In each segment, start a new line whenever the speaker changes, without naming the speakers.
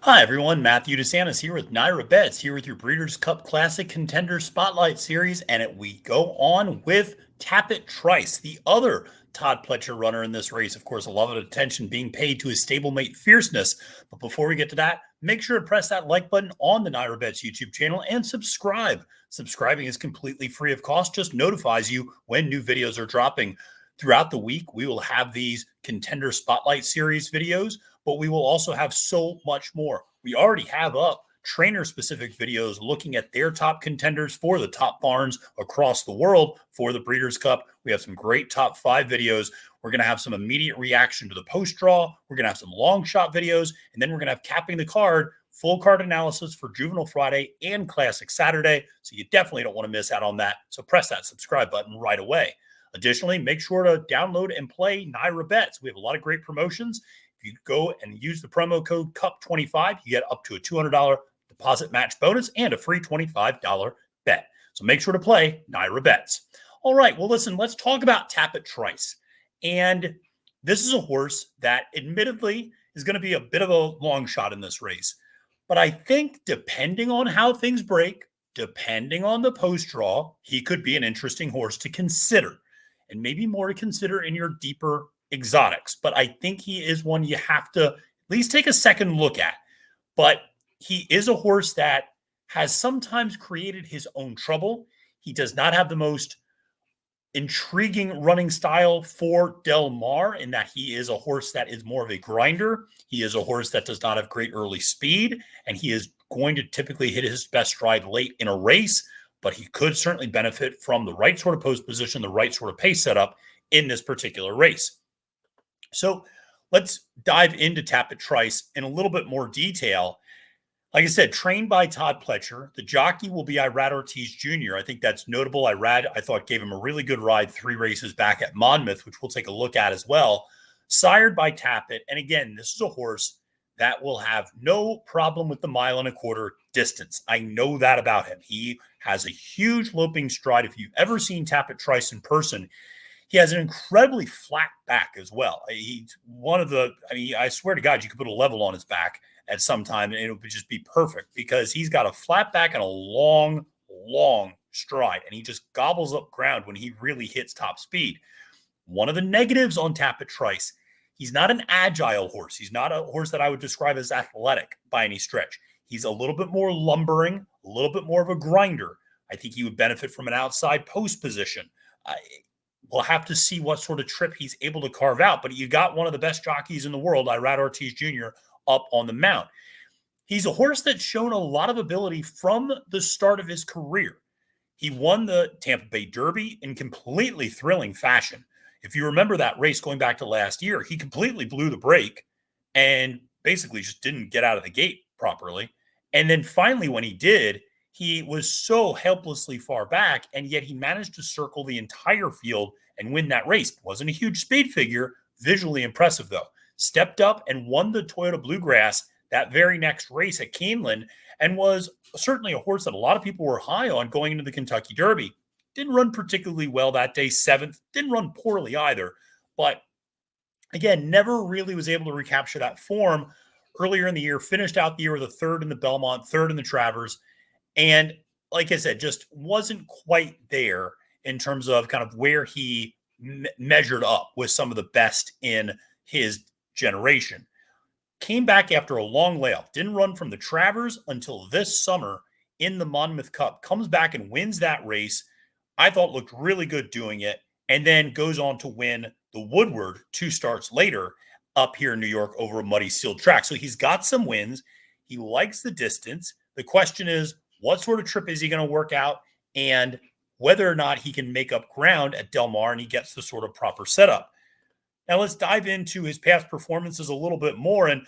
Hi everyone, Matthew DeSantis here with NYRA Bets, here with your Breeders' Cup Classic Contender Spotlight Series, and we go on with Tapit Trice, the other Todd Pletcher runner in this race. Of course, a lot of attention being paid to his stablemate Fierceness. But before we get to that, make sure to press that like button on the NYRA Bets YouTube channel and subscribe. Subscribing is completely free of cost, just notifies you when new videos are dropping. Throughout the week, we will have these Contender Spotlight Series videos, but we will also have so much more. We already have up trainer-specific videos looking at their top contenders for the top barns across the world for the Breeders' Cup. We have some great top 5 videos. We're going to have some immediate reaction to the post-draw. We're going to have some long shot videos, and then we're going to have capping the card, full card analysis for Juvenile Friday and Classic Saturday. So you definitely don't want to miss out on that. So press that subscribe button right away. Additionally, make sure to download and play NYRA Bets. We have a lot of great promotions. If you go and use the promo code CUP25, you get up to a $200 deposit match bonus and a free $25 bet. So make sure to play NYRA Bets. All right, well, listen, let's talk about Tapit Trice. And this is a horse that admittedly is going to be a bit of a long shot in this race. But I think depending on how things break, depending on the post-draw, he could be an interesting horse to consider. And maybe more to consider in your deeper exotics. But I think he is one you have to at least take a second look at. But he is a horse that has sometimes created his own trouble. He does not have the most intriguing running style for Del Mar in that he is a horse that is more of a grinder. He is a horse that does not have great early speed, and he is going to typically hit his best stride late in a race. But he could certainly benefit from the right sort of post position, the right sort of pace setup in this particular race. So let's dive into Tapit Trice in a little bit more detail. Like I said, trained by Todd Pletcher. The jockey will be Irad Ortiz Jr. I think that's notable. Irad, I thought, gave him a really good ride 3 races back at Monmouth, which we'll take a look at as well. Sired by Tapit. And again, this is a horse that will have no problem with the 1.25 mile distance. I know that about him. He has a huge loping stride. If you've ever seen Tapit Trice in person, he has an incredibly flat back as well. He's one of the, I swear to God, you could put a level on his back at some time and it would just be perfect because he's got a flat back and a long, long stride. And he just gobbles up ground when he really hits top speed. One of the negatives on Tapit Trice, he's not an agile horse. He's not a horse that I would describe as athletic by any stretch. He's a little bit more lumbering, a little bit more of a grinder. I think he would benefit from an outside post position. We'll have to see what sort of trip he's able to carve out. But you got one of the best jockeys in the world, Irad Ortiz Jr., up on the mount. He's a horse that's shown a lot of ability from the start of his career. He won the Tampa Bay Derby in completely thrilling fashion. If you remember that race going back to last year, he completely blew the brake and basically just didn't get out of the gate properly. And then finally, when he did, he was so helplessly far back, and yet he managed to circle the entire field and win that race. Wasn't a huge speed figure, visually impressive though. Stepped up and won the Toyota Bluegrass that very next race at Keeneland and was certainly a horse that a lot of people were high on going into the Kentucky Derby. Didn't run particularly well that day, 7th. Didn't run poorly either. But again, never really was able to recapture that form. Earlier in the year, finished out the year with a 3rd in the Belmont, 3rd in the Travers. And like I said, just wasn't quite there in terms of kind of where he measured up with some of the best in his generation. Came back after a long layoff. Didn't run from the Travers until this summer in the Monmouth Cup. Comes back and wins that race. I thought looked really good doing it. And then goes on to win the Woodward 2 starts later up here in New York over a muddy sealed track. So he's got some wins. He likes the distance. The question is, what sort of trip is he going to work out and whether or not he can make up ground at Del Mar and he gets the sort of proper setup. Now let's dive into his past performances a little bit more. And,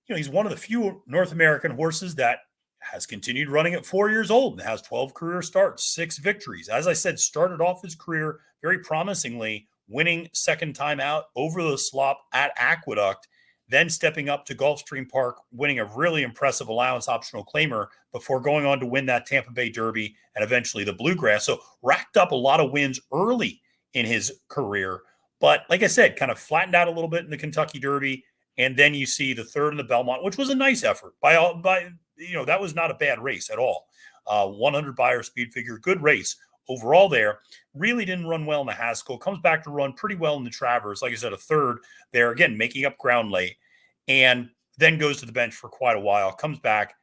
he's one of the few North American horses that has continued running at 4 years old and has 12 career starts, 6 victories. As I said, started off his career very promisingly, winning second time out over the slop at Aqueduct, then stepping up to Gulfstream Park, winning a really impressive allowance optional claimer before going on to win that Tampa Bay Derby and eventually the Bluegrass. So racked up a lot of wins early in his career. But like I said, kind of flattened out a little bit in the Kentucky Derby And then you see the third in the Belmont, which was a nice effort that was not a bad race at all. 100 buyer speed figure, good race overall there. Really didn't run well in the Haskell. Comes back to run pretty well in the Travers. Like I said, a third there, again, making up ground late. And then goes to the bench for quite a while. Comes back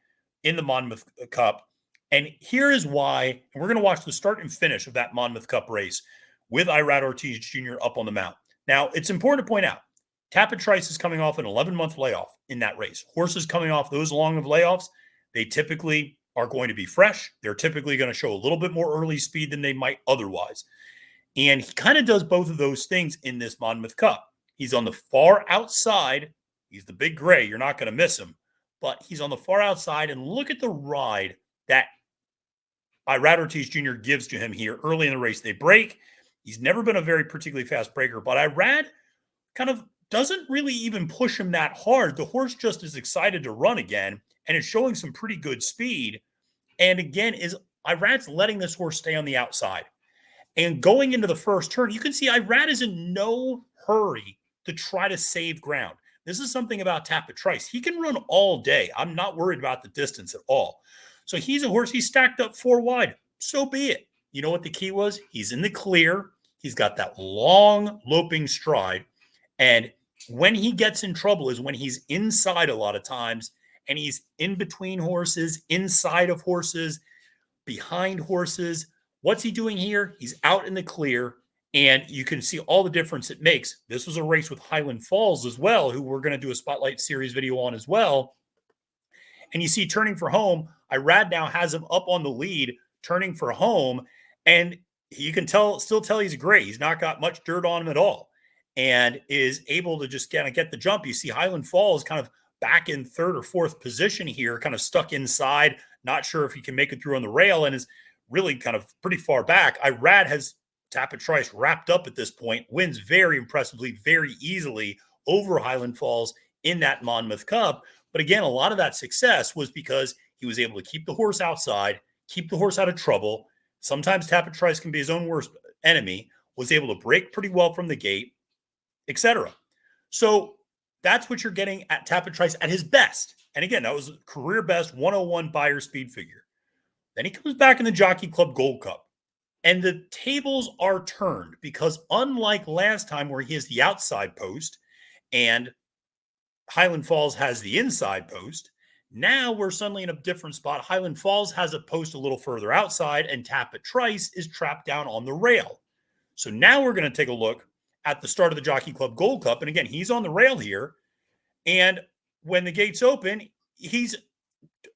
in the Monmouth Cup. And here is why, and we're going to watch the start and finish of that Monmouth Cup race with Irad Ortiz Jr. up on the mount. Now, it's important to point out, Tapit Trice is coming off an 11-month layoff in that race. Horses coming off those long of layoffs, they typically are going to be fresh. They're typically going to show a little bit more early speed than they might otherwise. And he kind of does both of those things in this Monmouth Cup. He's on the far outside. He's the big gray. You're not going to miss him. But he's on the far outside. And look at the ride that Irad Ortiz Jr. gives to him here early in the race. They break. He's never been a very particularly fast breaker. But Irad kind of doesn't really even push him that hard. The horse just is excited to run again. And is showing some pretty good speed. And again, Irad's letting this horse stay on the outside. And going into the first turn, you can see Irad is in no hurry to try to save ground. This is something about Tapit Trice. He can run all day. I'm not worried about the distance at all. So he's a horse. He's stacked up 4 wide. So be it. You know what the key was? He's in the clear. He's got that long loping stride. And when he gets in trouble is when he's inside a lot of times. And he's in between horses, inside of horses, behind horses. What's he doing here? He's out in the clear, and you can see all the difference it makes. This was a race with Highland Falls as well, who we're going to do a Spotlight Series video on as well. And you see turning for home, Irad now has him up on the lead, turning for home, and you can still tell he's gray. He's not got much dirt on him at all, and is able to just kind of get the jump. You see Highland Falls kind of back in third or fourth position here, kind of stuck inside, not sure if he can make it through on the rail, and is really kind of pretty far back. Irad has Tapit Trice wrapped up at this point, wins very impressively, very easily over Highland Falls in that Monmouth Cup. But again, a lot of that success was because he was able to keep the horse outside, keep the horse out of trouble. Sometimes Tapit Trice can be his own worst enemy, was able to break pretty well from the gate, etc. So that's what you're getting at Tapit Trice at his best. And again, that was career best 101 buyer speed figure. Then he comes back in the Jockey Club Gold Cup. And the tables are turned because unlike last time where he has the outside post and Highland Falls has the inside post, now we're suddenly in a different spot. Highland Falls has a post a little further outside and Tapit Trice is trapped down on the rail. So now we're going to take a look at the start of the Jockey Club Gold Cup. And again, he's on the rail here. And when the gates open, he's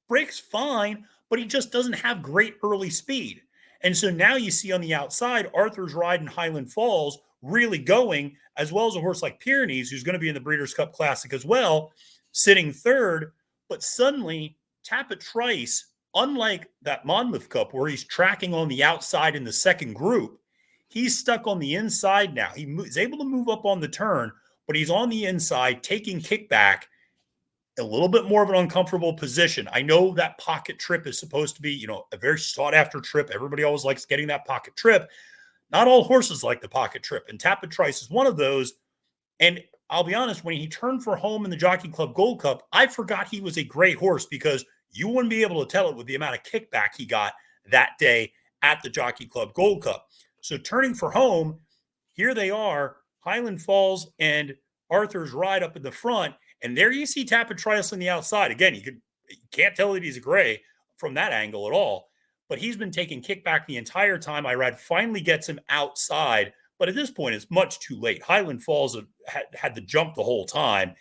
breaks fine, but he just doesn't have great early speed. And so now you see on the outside, Arthur's Ride and Highland Falls really going, as well as a horse like Pyrenees, who's going to be in the Breeders' Cup Classic as well, sitting third. But suddenly, Tapit Trice, unlike that Monmouth Cup where he's tracking on the outside in the second group, he's stuck on the inside now. He's able to move up on the turn, but he's on the inside, taking kickback, a little bit more of an uncomfortable position. I know that pocket trip is supposed to be, a very sought-after trip. Everybody always likes getting that pocket trip. Not all horses like the pocket trip, and Tapit Trice is one of those. And I'll be honest, when he turned for home in the Jockey Club Gold Cup, I forgot he was a great horse because you wouldn't be able to tell it with the amount of kickback he got that day at the Jockey Club Gold Cup. So turning for home, here they are, Highland Falls and Arthur's Ride up in the front. And there you see Tapit Trice on the outside. Again, you can't tell that he's a gray from that angle at all. But he's been taking kickback the entire time. Irad finally gets him outside. But at this point, it's much too late. Highland Falls had the jump the whole time.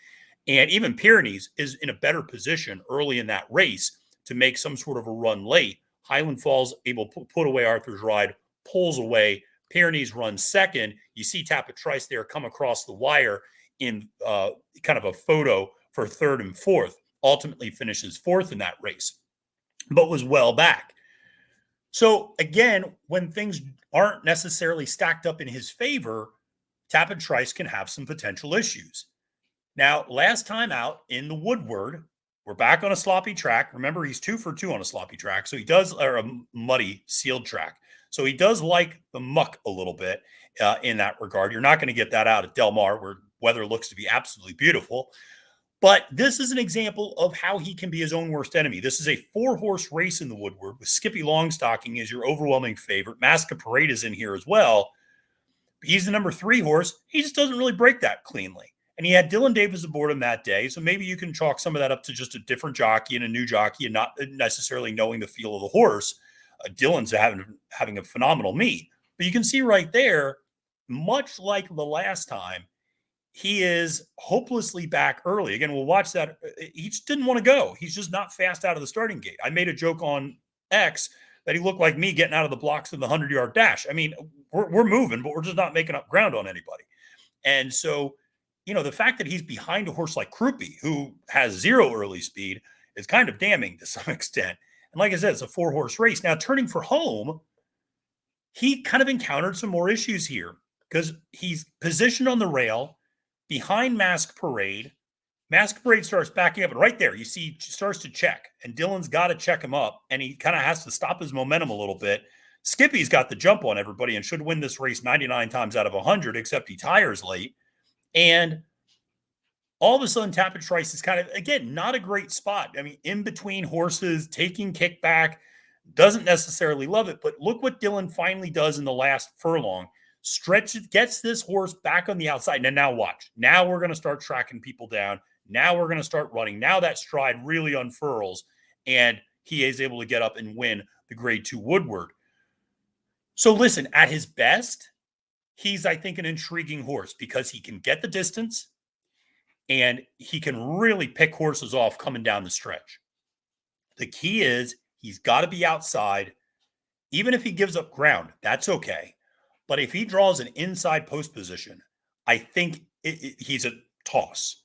And even Pyrenees is in a better position early in that race to make some sort of a run late. Highland Falls able to put away Arthur's Ride, pulls away. Pyrenees runs second. You see Tapit Trice there come across the wire in kind of a photo for third and fourth, ultimately finishes fourth in that race, but was well back. So again, when things aren't necessarily stacked up in his favor, Tapit Trice can have some potential issues. Now, last time out in the Woodward, we're back on a sloppy track. Remember, he's 2 for 2 on a sloppy track. So he does, or a muddy sealed track. So he does like the muck a little bit in that regard. You're not going to get that out at Del Mar where weather looks to be absolutely beautiful. But this is an example of how he can be his own worst enemy. This is a 4-horse race in the Woodward with Skippy Longstocking as your overwhelming favorite. Masquerade is in here as well. He's the number 3 horse. He just doesn't really break that cleanly. And he had Dylan Davis aboard him that day. So maybe you can chalk some of that up to just a different jockey and a new jockey and not necessarily knowing the feel of the horse. Dylan's having a phenomenal meet. But you can see right there, much like the last time, he is hopelessly back early. Again, we'll watch that. He just didn't want to go. He's just not fast out of the starting gate. I made a joke on X that he looked like me getting out of the blocks in the 100-yard dash. I mean, we're moving, but we're just not making up ground on anybody. And so, the fact that he's behind a horse like Krupe, who has 0 early speed, is kind of damning to some extent. And like I said, it's a 4-horse race. Now, turning for home, he kind of encountered some more issues here because he's positioned on the rail behind Masquerade. Masquerade starts backing up, and right there, you see, starts to check, and Dylan's got to check him up, and he kind of has to stop his momentum a little bit. Skippy's got the jump on everybody and should win this race 99 times out of 100, except he tires late. And all of a sudden, Tapit Trice is kind of, again, not a great spot. I mean, in between horses, taking kickback, doesn't necessarily love it, but look what Dylan finally does in the last furlong. Stretches, gets this horse back on the outside. And now watch. Now we're going to start tracking people down. Now we're going to start running. Now that stride really unfurls, and he is able to get up and win the Grade 2 Woodward. So listen, at his best, he's, I think, an intriguing horse because he can get the distance and he can really pick horses off coming down the stretch. The key is he's got to be outside. Even if he gives up ground, that's okay. But if he draws an inside post position, I think he's a toss.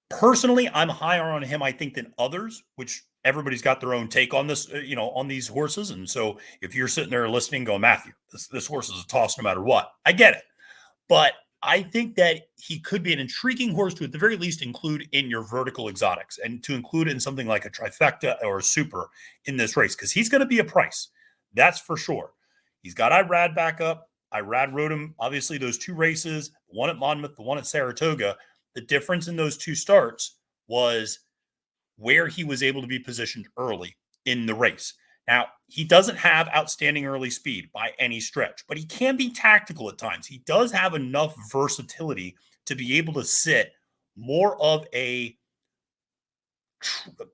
Personally, I'm higher on him, I think, than others, which everybody's got their own take on this, on these horses. And so if you're sitting there listening, go, Matthew, this horse is a toss no matter what. I get it. But I think that he could be an intriguing horse to, at the very least, include in your vertical exotics and to include in something like a trifecta or a super in this race, because he's going to be a price. That's for sure. He's got Irad back up. Irad rode him, obviously, those 2 races, the one at Monmouth, the one at Saratoga. The difference in those 2 starts was where he was able to be positioned early in the race. Now, he doesn't have outstanding early speed by any stretch, but he can be tactical at times. He does have enough versatility to be able to sit more of a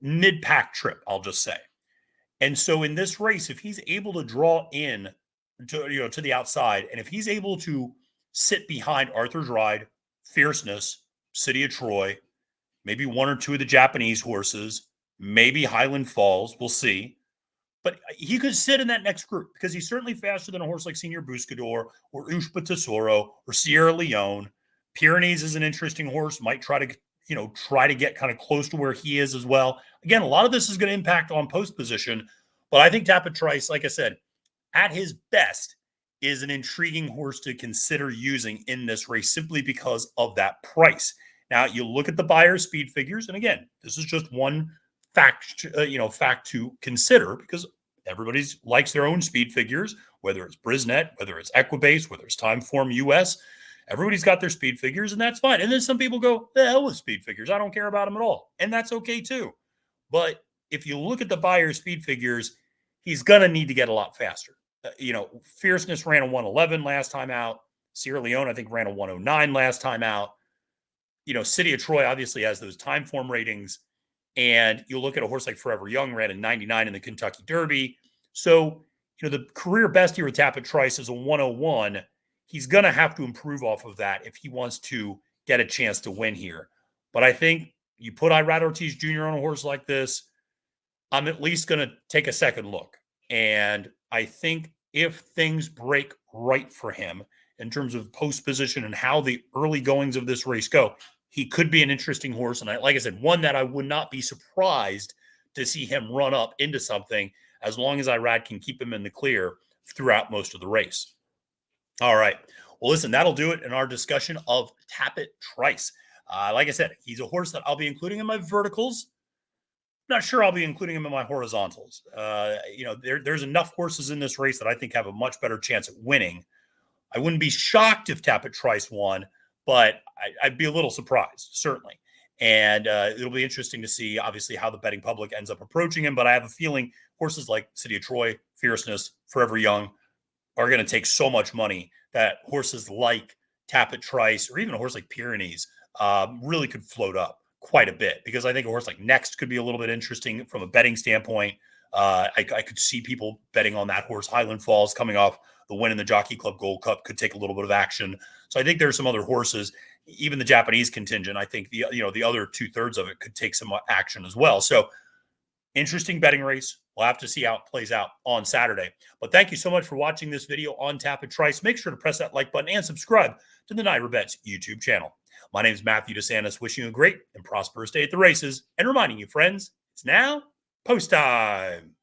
mid-pack trip, I'll just say. And so in this race, if he's able to draw in to the outside, and if he's able to sit behind Arthur's Ride, Fierceness, City of Troy, maybe 1 or 2 of the Japanese horses, maybe Highland Falls, we'll see. But he could sit in that next group because he's certainly faster than a horse like Senior Buscador or Ushba Tesoro or Sierra Leone. Pyrenees is an interesting horse, might try to get kind of close to where he is as well. Again, a lot of this is going to impact on post position, but I think Tapit Trice, like I said, at his best, is an intriguing horse to consider using in this race simply because of that price. Now, you look at the buyer speed figures, and again, this is just one fact to consider because everybody likes their own speed figures, whether it's Brisnet, whether it's Equibase, whether it's Timeform US. Everybody's got their speed figures, and that's fine. And then some people go, the hell with speed figures. I don't care about them at all. And that's okay too. But if you look at the buyer speed figures, he's going to need to get a lot faster. Fierceness ran a 111 last time out. Sierra Leone, I think, ran a 109 last time out. City of Troy obviously has those time form ratings. And you look at a horse like Forever Young, ran a 99 in the Kentucky Derby. So, the career best here with Tapit Trice is a 101. He's going to have to improve off of that if he wants to get a chance to win here. But I think you put Irad Ortiz Jr. on a horse like this, I'm at least going to take a second look. And I think if things break right for him in terms of post position and how the early goings of this race go, he could be an interesting horse. And like I said, one that I would not be surprised to see him run up into something as long as Irad can keep him in the clear throughout most of the race. All right. Well, listen, that'll do it in our discussion of Tapit Trice. Like I said, he's a horse that I'll be including in my verticals. Not sure I'll be including him in my horizontals. There's enough horses in this race that I think have a much better chance at winning. I wouldn't be shocked if Tapit Trice won, but I'd be a little surprised, certainly. And it'll be interesting to see, obviously, how the betting public ends up approaching him. But I have a feeling horses like City of Troy, Fierceness, Forever Young are going to take so much money that horses like Tapit Trice or even a horse like Pyrenees really could float up quite a bit, because I think a horse like Next could be a little bit interesting from a betting standpoint. I could see people betting on that horse. Highland Falls, coming off the win in the Jockey Club Gold Cup, could take a little bit of action. So I think there's some other horses, even the Japanese contingent. I think the other 2/3 of it could take some action as well. So interesting betting race. We'll have to see how it plays out on Saturday. But thank you so much for watching this video on Tapit Trice. Make sure to press that like button and subscribe to the NYRA Bets YouTube channel. My name is Matthew DeSantis, wishing you a great and prosperous day at the races, and reminding you, friends, it's now post time.